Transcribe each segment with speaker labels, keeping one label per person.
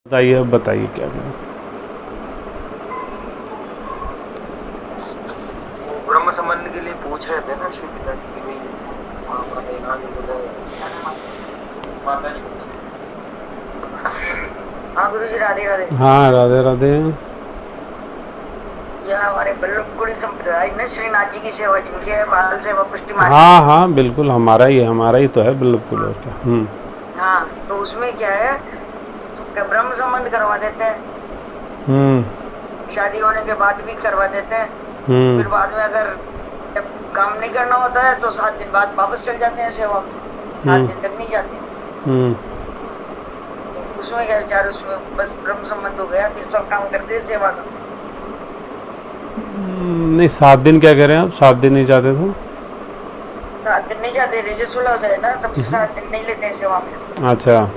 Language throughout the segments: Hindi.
Speaker 1: बताइए, अब बताइए क्या करें।
Speaker 2: ब्रह्म संबंध के लिए पूछ रहे थे ना, श्री पिताजी की भी हमारे यहाँ भी बोले। हाँ गुरु जी, राधे राधे।
Speaker 1: हाँ, राधे राधे।
Speaker 2: यह हमारे बल्लभकुड़ी संप्रदाय ने श्रीनाथ जी की सेवा जिनकी है, बाल सेवा पुष्टि मार्ग की।
Speaker 1: हाँ हाँ, बिल्कुल हमारा ही तो है बिल्कुल, और क्या।
Speaker 2: हाँ, तो उसमें क्या है, तो ब्रह्म संबंध करवा देते हैं,
Speaker 1: हम्म
Speaker 2: शादी होने के बाद भी करवा देते हैं।
Speaker 1: हम्म
Speaker 2: फिर बाद में अगर जब काम नहीं करना होता है तो 7 दिन बाद वापस चल जाते हैं सेवा में, 7
Speaker 1: हम्म
Speaker 2: दिन तक नहीं जाते।
Speaker 1: हम्म
Speaker 2: तो उसमें क्या विचार, उसमें बस ब्रह्म संबंध हो गया, फिर सब काम करते हैं सेवा का।
Speaker 1: नहीं, 7 दिन क्या करें आप? 7 दिन नहीं जाते तो?
Speaker 2: 7 दिन नहीं जाते, रिजेक्ट हो जाए ना, तब फिर 7 दिन नहीं लेते हैं सेवा में।
Speaker 1: अच्छा।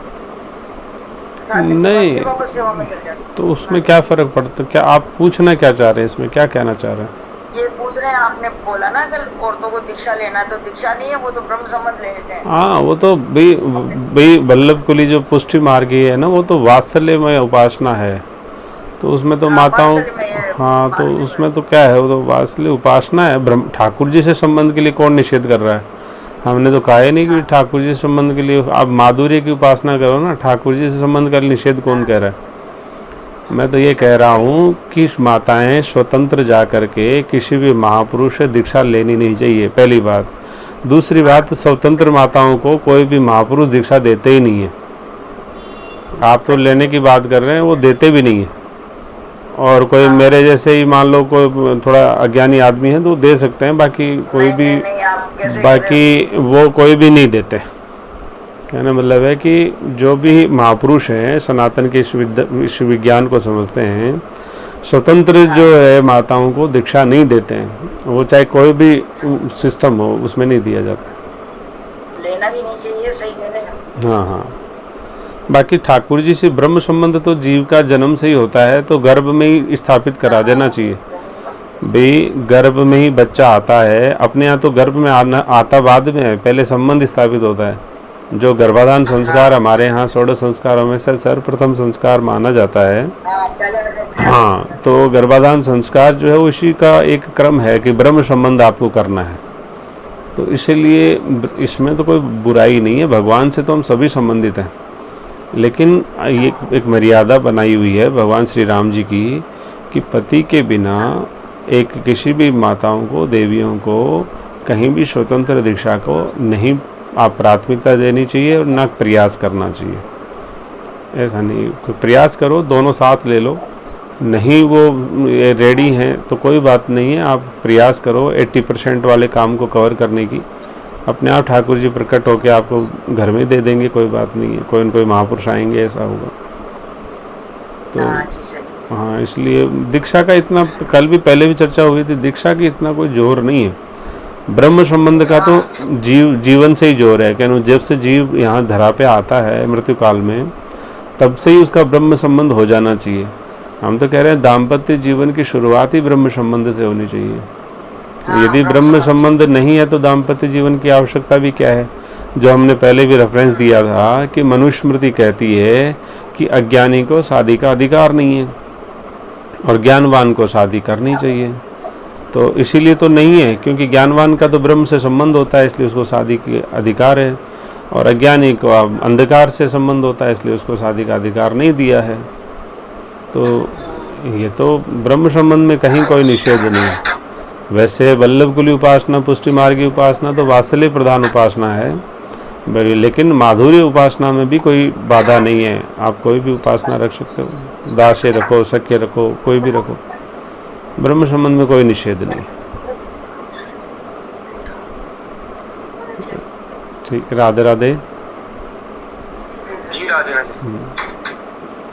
Speaker 2: 7 दिन के बाद
Speaker 1: नहीं,
Speaker 2: फिर वापस सेवा में चल जाते
Speaker 1: तो
Speaker 2: हैं।
Speaker 1: उसमें क्या फ़र्क पड़ता? क्या आप पूछना क्या चाह रहे हैं, इसमें क्या कहना चाह रहे हैं?
Speaker 2: ये पूछ रहे हैं, आपने बोला ना अगर औरतों को दीक्षा लेना है, तो दीक्षा नहीं है, वो तो ब्रह्म संबंध लेते हैं।
Speaker 1: हाँ, वो तो भाई भाई वल्लभ कुली जो पुष्टि मार्गी है ना, वो तो वात्सल्य में उपासना है। तो उसमें तो
Speaker 2: हाँ,
Speaker 1: माताओं,
Speaker 2: वात्सल्य में है,
Speaker 1: हाँ, तो
Speaker 2: वात्सल्य में।
Speaker 1: उसमें तो क्या है, वो तो वात्सल्य उपासना है। ब्रह्म ठाकुर जी से संबंध के लिए कौन निषेध कर रहा है? हमने तो कहा ही नहीं कि
Speaker 2: हाँ
Speaker 1: ठाकुर जी से संबंध के लिए आप माधुर्य की उपासना करो ना। ठाकुर जी से संबंध का निषेध कौन
Speaker 2: हाँ,
Speaker 1: कह रहा है? मैं तो ये कह
Speaker 2: सही
Speaker 1: रहा
Speaker 2: सही है।
Speaker 1: हूँ कि माताएं स्वतंत्र जा कर के किसी भी महापुरुष से दीक्षा लेनी नहीं चाहिए, पहली बात। दूसरी
Speaker 2: हाँ,
Speaker 1: बात, स्वतंत्र माताओं को कोई भी महापुरुष दीक्षा देते ही नहीं है। आप तो
Speaker 2: सही है,
Speaker 1: लेने
Speaker 2: सही
Speaker 1: की
Speaker 2: है।
Speaker 1: बात कर रहे हैं, वो देते भी नहीं है। और कोई
Speaker 2: हाँ,
Speaker 1: मेरे जैसे ही मान लो कोई थोड़ा अज्ञानी आदमी है तो दे सकते हैं, बाकी कोई
Speaker 2: नहीं
Speaker 1: भी,
Speaker 2: नहीं नहीं, आप कैसे कह रहे हो।
Speaker 1: बाकी वो कोई भी नहीं देते। कहने मतलब है कि जो भी महापुरुष हैं सनातन के इस विज्ञान को समझते हैं, स्वतंत्र
Speaker 2: हाँ,
Speaker 1: जो है माताओं को दीक्षा नहीं देते हैं। वो चाहे कोई भी सिस्टम हो, उसमें नहीं दिया जाता।
Speaker 2: लेना भी नहीं चाहिए, सही कह रहे हैं।
Speaker 1: हाँ हाँ। बाकी ठाकुर जी से ब्रह्म संबंध तो जीव का जन्म से ही होता है, तो गर्भ में ही स्थापित करा देना चाहिए। भाई गर्भ में ही बच्चा आता है, अपने यहाँ तो गर्भ में आना आता बाद में है, पहले संबंध स्थापित होता है। जो गर्भाधान संस्कार
Speaker 2: हाँ
Speaker 1: हमारे यहाँ 16 संस्कारों में से सर्वप्रथम संस्कार माना जाता है।
Speaker 2: हाँ, पहले
Speaker 1: हाँ, तो गर्भाधान संस्कार जो है उसी का एक क्रम है कि ब्रह्म संबंध आपको करना है। तो इसीलिए इसमें तो कोई बुराई नहीं है, भगवान से तो हम सभी संबंधित हैं। लेकिन ये एक मर्यादा बनाई हुई है भगवान श्री राम जी की, कि पति के बिना एक किसी भी माताओं को, देवियों को कहीं भी स्वतंत्र दीक्षा को नहीं आप प्राथमिकता देनी चाहिए और ना प्रयास करना चाहिए। ऐसा नहीं, प्रयास करो, दोनों साथ ले लो। नहीं वो रेडी हैं तो कोई बात नहीं है, आप प्रयास करो 80% वाले काम को कवर करने की। अपने आप ठाकुर जी प्रकट होकर आपको घर में दे देंगे, कोई बात नहीं है। कोई न कोई महापुरुष आएंगे, ऐसा होगा तो।
Speaker 2: हाँ जी, सही।
Speaker 1: हाँ, इसलिए दीक्षा का इतना, कल भी पहले भी चर्चा हुई थी, दीक्षा की इतना कोई जोर नहीं है। ब्रह्म संबंध का तो
Speaker 2: हाँ
Speaker 1: जीवन से ही जोर है। कहना जब से जीव यहाँ धरा पे आता है मृत्यु काल में, तब से ही उसका ब्रह्म संबंध हो जाना चाहिए। हम तो कह रहे हैं दाम्पत्य जीवन की शुरुआत ही ब्रह्म संबंध से होनी चाहिए।
Speaker 2: हाँ,
Speaker 1: यदि
Speaker 2: ब्रह्म
Speaker 1: ब्रह्म
Speaker 2: संबंध से।
Speaker 1: संबंध नहीं है तो दाम्पत्य जीवन की आवश्यकता भी क्या है? जो हमने पहले भी रेफरेंस दिया था कि मनुस्मृति कहती है कि अज्ञानी को शादी का अधिकार नहीं है और ज्ञानवान को शादी करनी चाहिए। तो इसीलिए तो नहीं है, क्योंकि ज्ञानवान का तो ब्रह्म से संबंध होता है, इसलिए उसको शादी के अधिकार है। और अज्ञानी को अंधकार से संबंध होता है, इसलिए उसको शादी का अधिकार नहीं दिया है। तो ये तो ब्रह्म संबंध में कहीं कोई निषेध नहीं है। वैसे वल्लभ कुली उपासना, पुष्टि मार्गी उपासना तो वात्सल्य प्रधान उपासना है, लेकिन माधुर्य उपासना में भी कोई बाधा नहीं है। आप कोई भी उपासना रख सकते हो, दास्य रखो, सख्य रखो, कोई भी रखो, ब्रह्म संबंध में कोई निषेध नहीं। ठीक, राधे राधे।
Speaker 2: जी, राधे राधे।